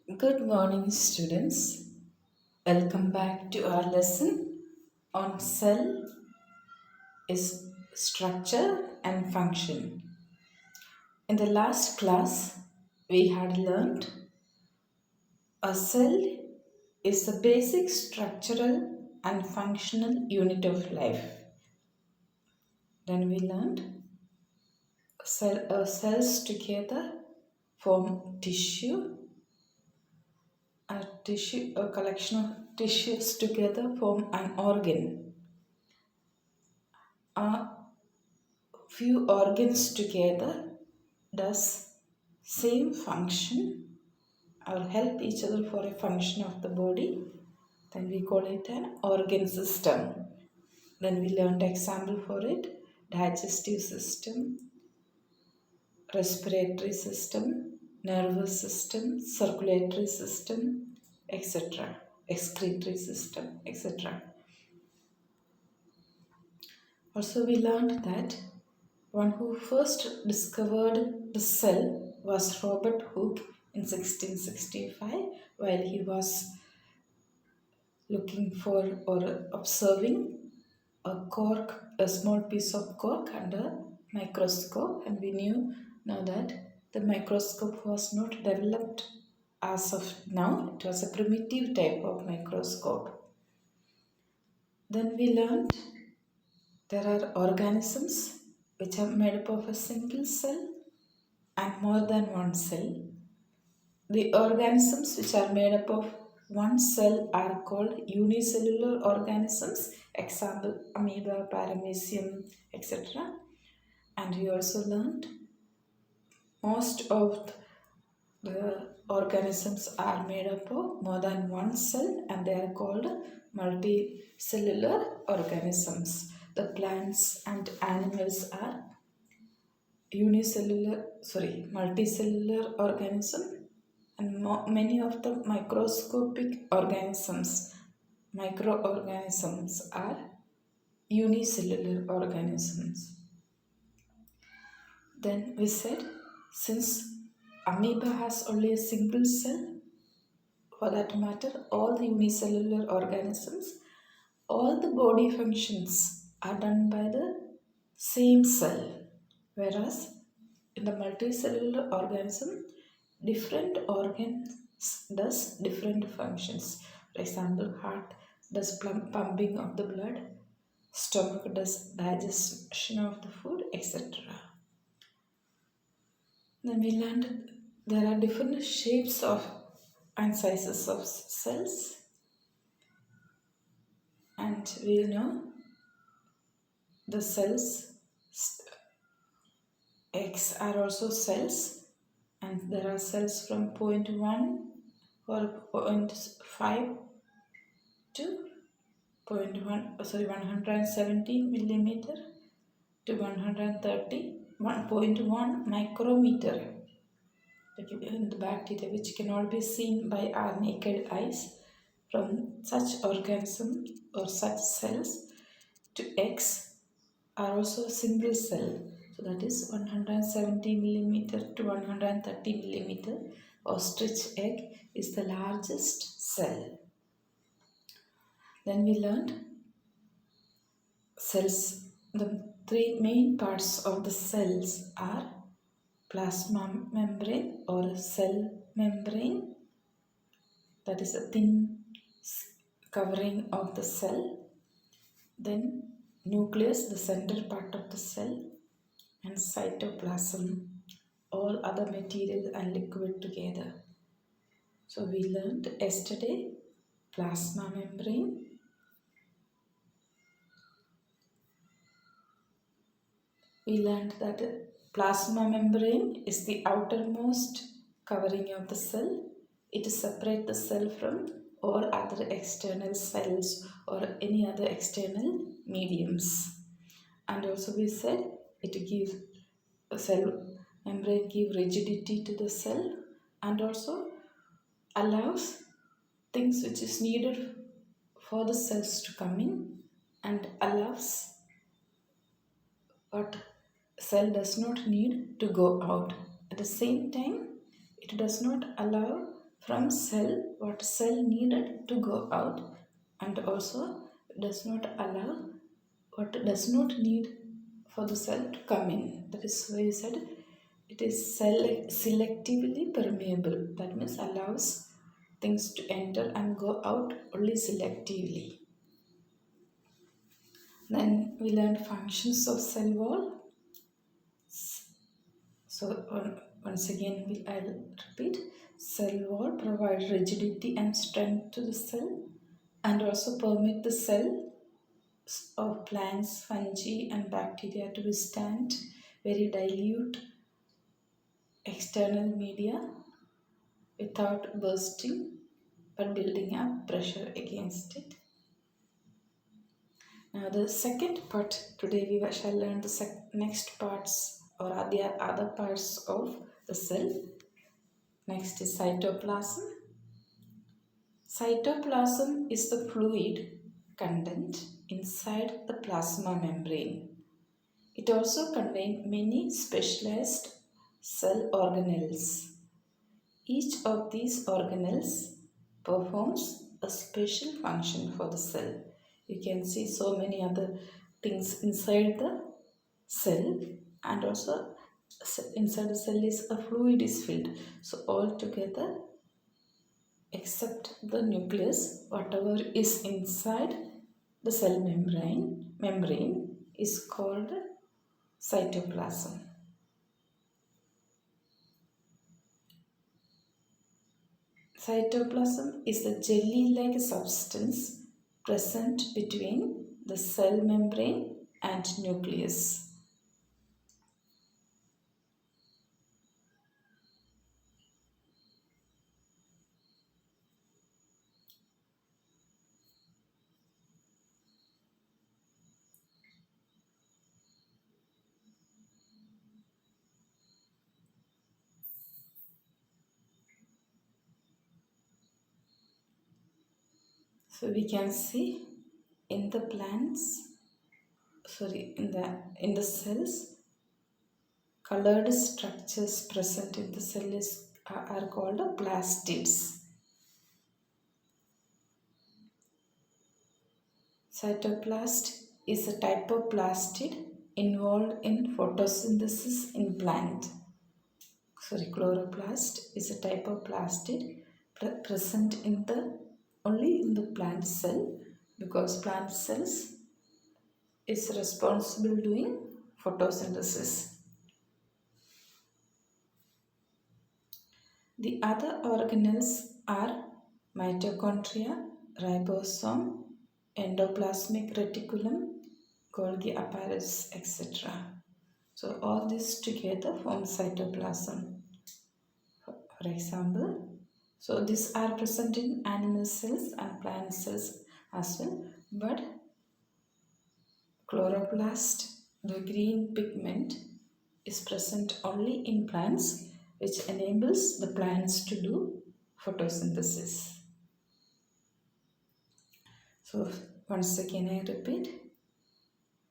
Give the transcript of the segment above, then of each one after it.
Good morning, students. Welcome back to our lesson on cell is structure and function. In the last class, we had learned a cell is the basic structural and functional unit of life. Then we learned cells together form tissue. A collection of tissues together form an organ. A few organs together does same function or help each other for a function of the body, then we call it an organ system. Then we learned example for it: digestive system, respiratory system, nervous system, circulatory system, etc., excretory system, etc. Also, we learned that one who first discovered the cell was Robert Hooke in 1665 while he was looking for or observing a cork, a small piece of cork under microscope, and we knew now that the microscope was not developed as of now. It was a primitive type of microscope. Then we learned there are organisms which are made up of a single cell and more than one cell. The organisms which are made up of one cell are called unicellular organisms, example amoeba, paramecium, etc. And we also learned most of the organisms are made up of more than one cell and they are called multicellular organisms. The plants and animals are multicellular organism, and many of the microscopic microorganisms are unicellular organisms. Then we said, since amoeba has only a single cell, for that matter all the unicellular organisms, all the body functions are done by the same cell, whereas in the multicellular organism, different organs does different functions. For example, heart does pumping of the blood, stomach does digestion of the food, etc. Then we learned there are different shapes of and sizes of cells, and we know the cells X are also cells, and there are cells from point 0.1 or point 0.5 to 170 millimeter to 1.1 micrometer. In the bacteria which cannot be seen by our naked eyes, from such organism or such cells to X are also single cell. So that is 170 millimeter to 130 millimeter. Ostrich egg is the largest cell. Then we learned cells. The three main parts of the cells are plasma membrane or cell membrane, that is a thin covering of the cell. Then nucleus, the center part of the cell, and cytoplasm, all other material and liquid together. So we learned yesterday plasma membrane. We learned that plasma membrane is the outermost covering of the cell. It separates the cell from all other external cells or any other external mediums. And also we said it gives a cell membrane give rigidity to the cell and also allows things which is needed for the cells to come in and allows what cell does not need to go out. At the same time, it does not allow from cell what cell needed to go out, and also does not allow what does not need for the cell to come in. That is why you said it is selectively permeable. That means allows things to enter and go out only selectively. Then we learned functions of cell wall. So once again I'll repeat. Cell wall provide rigidity and strength to the cell and also permit the cell of plants, fungi and bacteria to withstand very dilute external media without bursting but building up pressure against it. Now the second part, today we shall learn the next parts or other parts of the cell. Next is cytoplasm. Cytoplasm is the fluid content inside the plasma membrane. It also contains many specialized cell organelles. Each of these organelles performs a special function for the cell. You can see so many other things inside the cell, and also inside the cell is a fluid is filled. So all together except the nucleus, whatever is inside the cell membrane is called cytoplasm. Cytoplasm is the jelly-like substance present between the cell membrane and nucleus. So we can see in the plants, in the cells, colored structures present in the cell are called plastids. Cytoplast is a type of plastid involved in photosynthesis in plant. Chloroplast is a type of plastid present only in the plant cell, because plant cells is responsible doing photosynthesis. The other organelles are mitochondria, ribosome, endoplasmic reticulum, Golgi apparatus, etc. So all this together form cytoplasm. For example, so these are present in animal cells and plant cells as well, but chloroplast, the green pigment, is present only in plants, which enables the plants to do photosynthesis. So once again I repeat,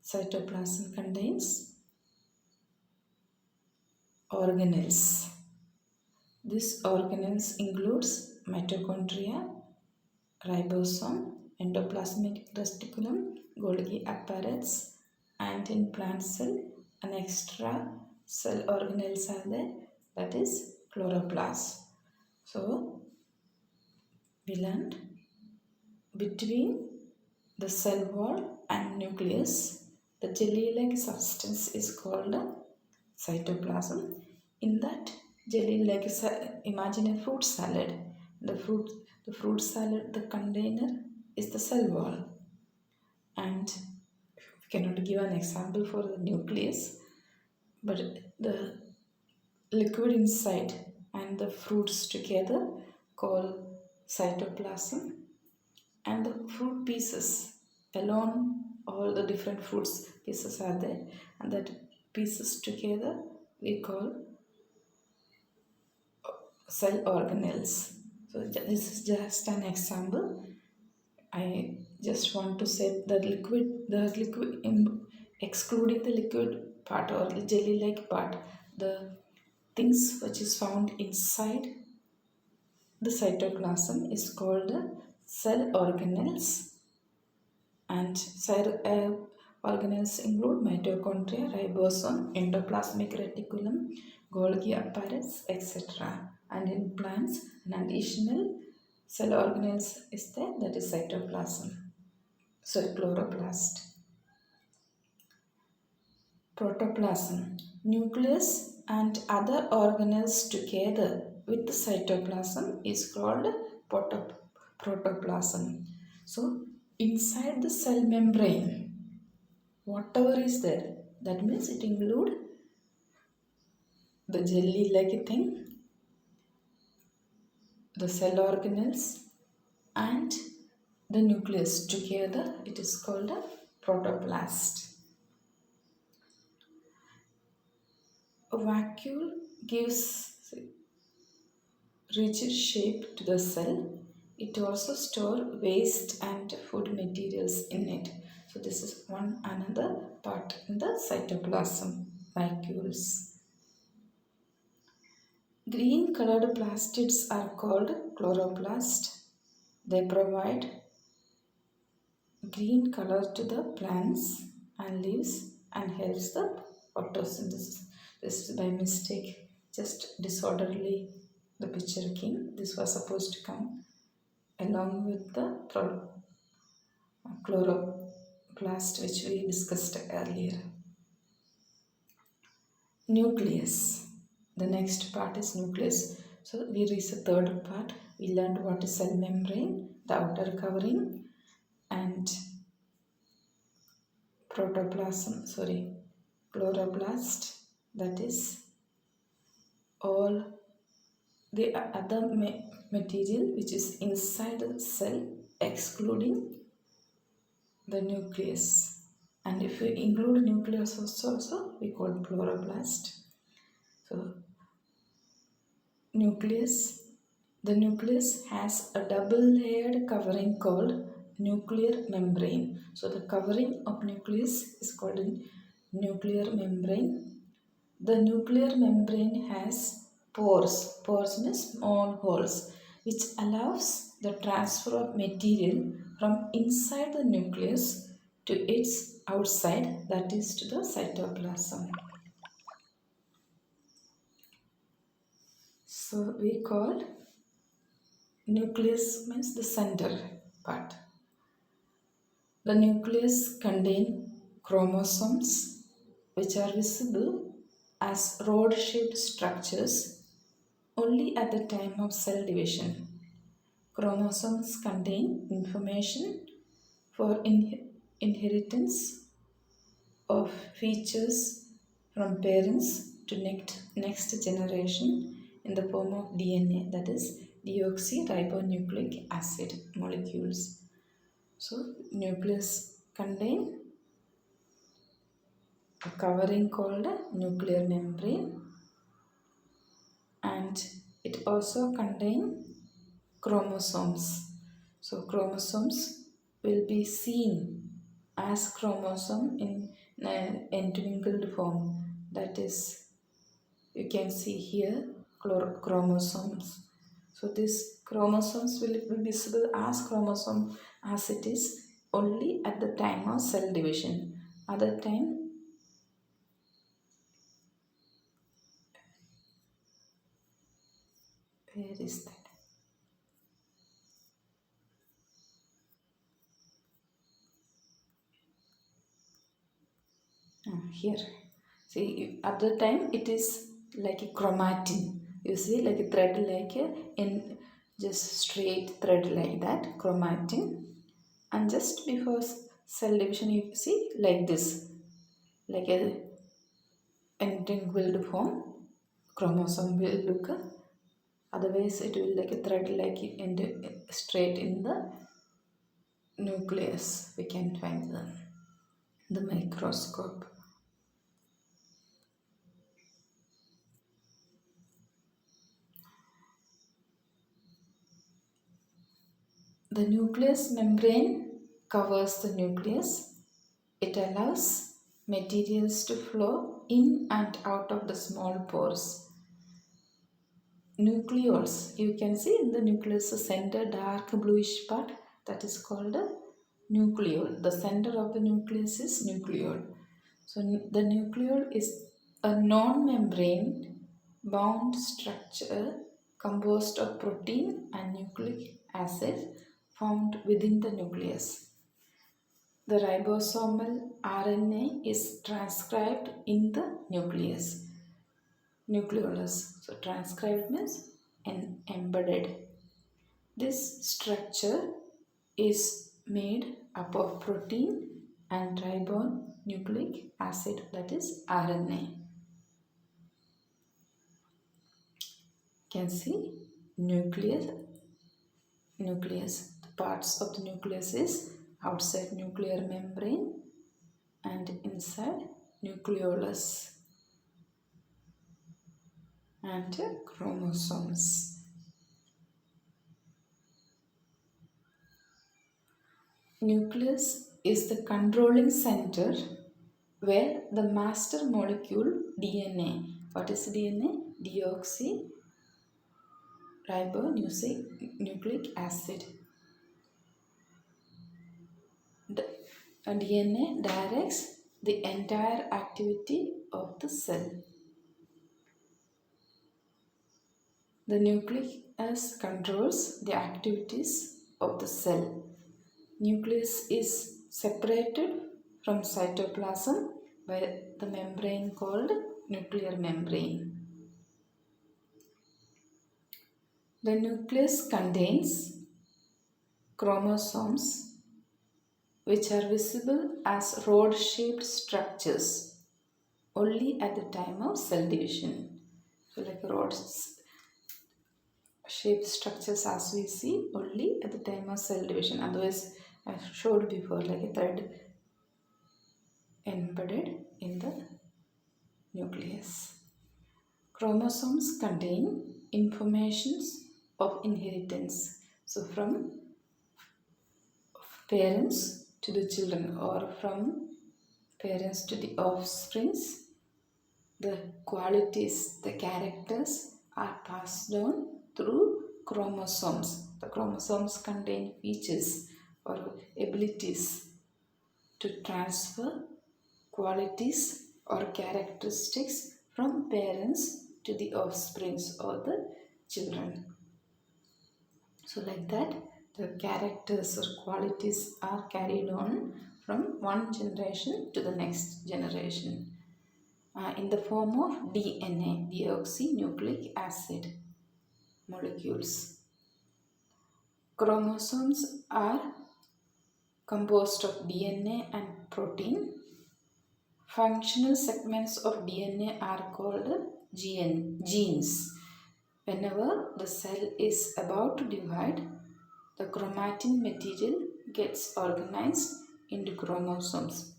cytoplasm contains organelles. These organelles includes mitochondria, ribosome, endoplasmic reticulum, Golgi apparatus, and in plant cell an extra cell organelles are there, that is chloroplast. So we learned between the cell wall and nucleus, the jelly-like substance is called cytoplasm. In that jelly-like, imagine a fruit salad. The fruit salad, the container is the cell wall. And we cannot give an example for the nucleus, but the liquid inside and the fruits together called cytoplasm, and the fruit pieces alone, all the different fruits pieces are there, and that pieces together we call cell organelles. So this is just an example. I just want to say the liquid excluding the liquid part or the jelly-like part, the things which is found inside the cytoplasm is called cell organelles, and cell organelles include mitochondria, ribosome, endoplasmic reticulum, Golgi apparatus, etc. And in plants, an additional cell organelles is there, that is cytoplasm, sorry, chloroplast. Protoplasm, nucleus and other organelles together with the cytoplasm is called protoplasm. So inside the cell membrane, whatever is there, that means it include the jelly like thing, the cell organelles and the nucleus together, it is called a protoplast. A vacuole gives rigid shape to the cell. It also stores waste and food materials in it. So this is one another part in the cytoplasm, vacuoles. Green colored plastids are called chloroplast. They provide green color to the plants and leaves and helps the photosynthesis. This is by mistake, just disorderly the picture came. This was supposed to come along with the chloroplast which we discussed earlier. Nucleus. The next part is nucleus. So we reach the third part. We learned what is cell membrane, the outer covering, and chloroplast, that is all the other material which is inside the cell excluding the nucleus. And if we include nucleus also we call chloroplast. So nucleus, the nucleus has a double layered covering called nuclear membrane. So the covering of nucleus is called nuclear membrane. The nuclear membrane has pores. Pores means small holes, which allows the transfer of material from inside the nucleus to its outside, that is to the cytoplasm. So we call nucleus means the center part. The nucleus contains chromosomes which are visible as rod-shaped structures only at the time of cell division. Chromosomes contain information for inheritance of features from parents to next generation in the form of DNA, that is deoxyribonucleic acid molecules. So nucleus contain a covering called a nuclear membrane, and it also contain chromosomes. So chromosomes will be seen as chromosome in an entwinkled form, that is you can see here chromosomes. So these chromosomes will be visible as chromosome as it is only at the time of cell division. Other time where is that? Here. See, at the time it is like a chromatin. You see, like a thread, like a in just straight thread like that, chromatin. And just before cell division, you see like this, like a entangled form. Chromosome will look. Otherwise, it will like a thread, like straight in the nucleus. We can find the microscope. The nucleus membrane covers the nucleus. It allows materials to flow in and out of the small pores. nucleoles. You can see in the nucleus the center dark bluish part, that is called a nucleole. The center of the nucleus is nucleole. So the nucleole is a non-membrane bound structure composed of protein and nucleic acid found within the nucleus. The ribosomal RNA is transcribed in the nucleolus. So transcribed means embedded. This structure is made up of protein and ribonucleic acid, that is RNA. You can see nucleus. The parts of the nucleus is outside nuclear membrane and inside nucleolus and chromosomes. Nucleus is the controlling center where the master molecule DNA, what is DNA? Deoxyribonucleic acid. The DNA directs the entire activity of the cell. The nucleus controls the activities of the cell. Nucleus is separated from cytoplasm by the membrane called nuclear membrane. The nucleus contains chromosomes which are visible as rod-shaped structures only at the time of cell division. So like rod-shaped structures as we see only at the time of cell division. Otherwise, I showed before, like a thread embedded in the nucleus. Chromosomes contain informations of inheritance. So from parents to the children or from parents to the offsprings, the qualities, the characters are passed on through chromosomes. The chromosomes contain features or abilities to transfer qualities or characteristics from parents to the offsprings or the children. So like that, the characters or qualities are carried on from one generation to the next generation in the form of DNA, deoxynucleic acid molecules. Chromosomes are composed of DNA and protein. Functional segments of DNA are called genes. Whenever the cell is about to divide, the chromatin material gets organized into chromosomes.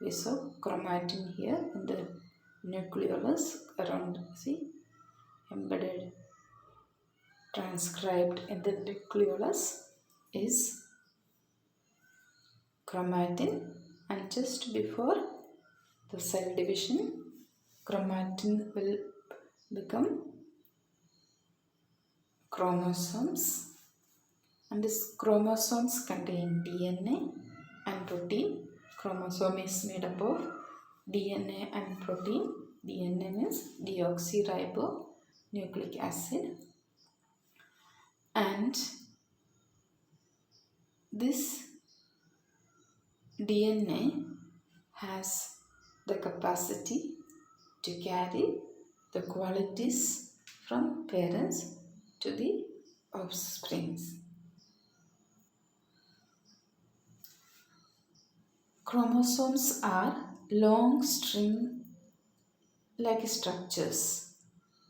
We saw chromatin here in the nucleolus around, see, embedded, transcribed in the nucleolus is chromatin, and just before the cell division, chromatin will become chromosomes, and these chromosomes contain DNA and protein. Chromosome is made up of DNA and protein. DNA means deoxyribonucleic acid, and this DNA has the capacity to carry the qualities from parents to the offsprings. Chromosomes are long string-like structures.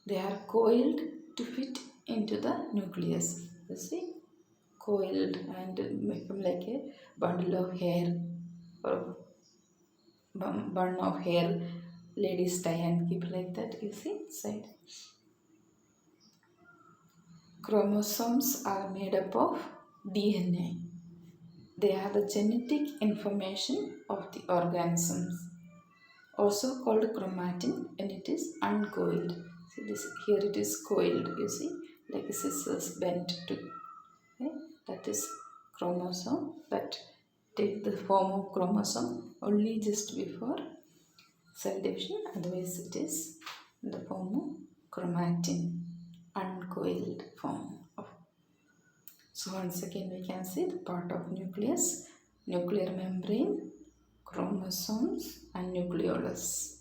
They are coiled to fit into the nucleus. You see, coiled and become like a bundle of hair or bun of hair. Ladies tie and keep like that. You see inside. Chromosomes are made up of DNA. They are the genetic information of the organisms, also called chromatin when it is uncoiled. See this, here it is coiled, you see, like a scissors bent to, okay? That is chromosome, that take the form of chromosome only just before cell division, otherwise it is in the form of chromatin, uncoiled form of. So once again we can see the part of nucleus, nuclear membrane, chromosomes and nucleolus.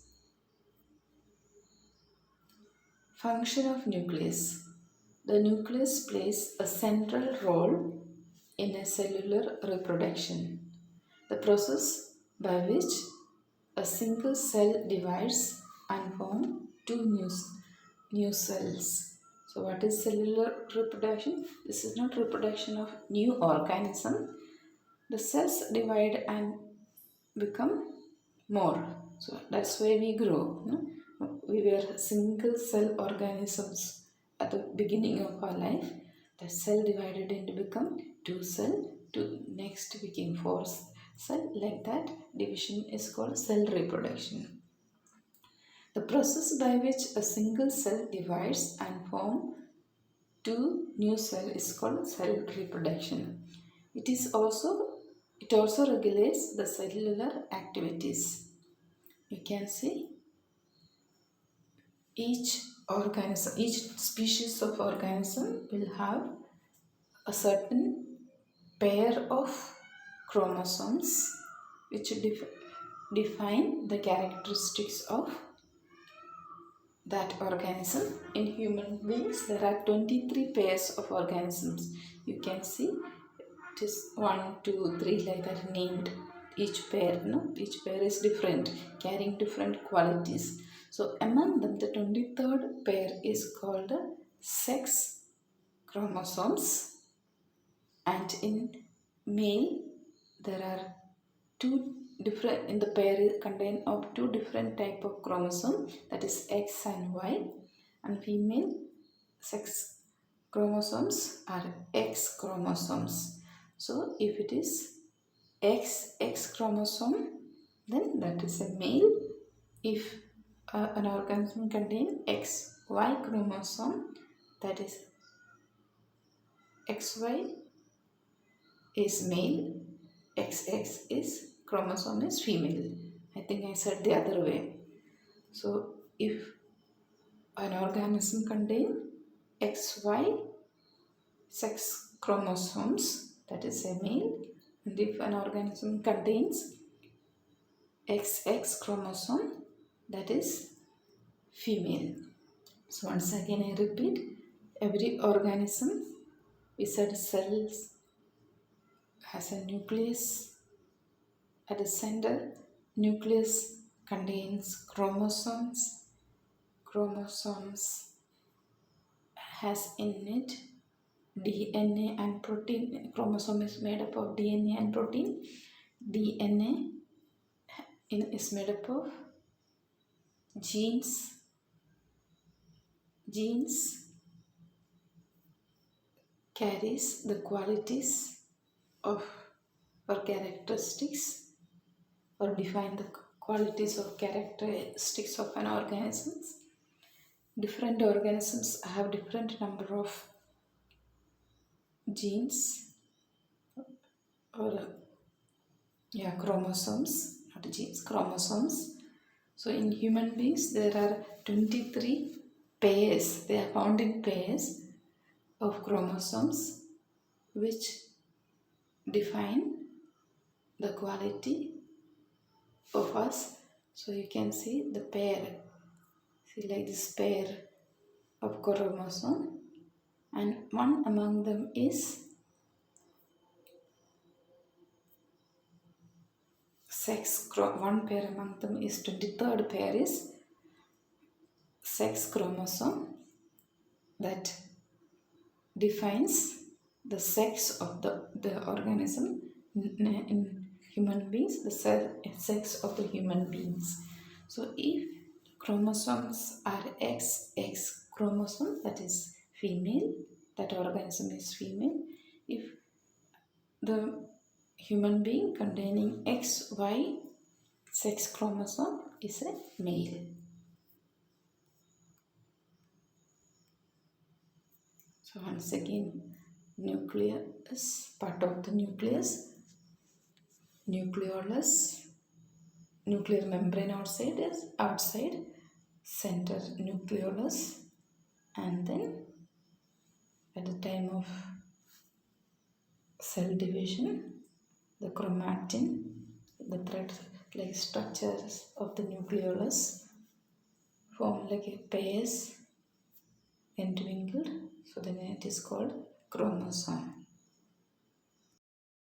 Function of nucleus. The nucleus plays a central role in a cellular reproduction. The process by which a single cell divides and forms two new cells. So what is cellular reproduction? This is not reproduction of new organism. The cells divide and become more. So that's why we grow. No? We were single cell organisms at the beginning of our life. The cell divided into become two cell, to next became four cell. Like that, division is called cell reproduction. The process by which a single cell divides and form two new cell is called cell reproduction. It also regulates the cellular activities. You can see each species of organism will have a certain pair of chromosomes which define the characteristics of that organism. In human beings there are 23 pairs of organisms. You can see it is 1, 2, 3 like that named each pair. No, each pair is different, carrying different qualities. So among them, the 23rd pair is called sex chromosomes, and in male there are two different, in the pair contain of two different type of chromosome, that is X and Y, and female sex chromosomes are X chromosomes. So if it is X chromosome, then that is a male. If an organism contains XY chromosome, that is XY is male, XX is chromosome is female. I think I said the other way. So if an organism contains XY sex chromosomes, that is a male, and if an organism contains XX chromosome, that is female. So once again I repeat, every organism, we said cells, has a nucleus. At the center, nucleus contains chromosomes. Chromosomes has in it DNA and protein. Chromosome is made up of DNA and protein. DNA is made up of genes. Genes carries the qualities of or characteristics or define the qualities or characteristics of an organism. Different organisms have different number of genes or chromosomes, not genes, chromosomes. So in human beings there are 23 pairs, they are found in pairs of chromosomes which define the quality of us. So you can see the pair, see like this pair of chromosome, and one among them is one pair among them is 23rd pair is sex chromosome that defines the sex of the organism. In human beings, the sex of the human beings. So if chromosomes are XX chromosome, that is female, that organism is female. If the human being containing XY sex chromosome is a male. So once again, nucleus, part of the nucleus, nucleolus, nuclear membrane outside, center nucleolus, and then at the time of cell division, the chromatin, the thread like structures of the nucleolus form like a pairs entwinkled, so then it is called chromosome.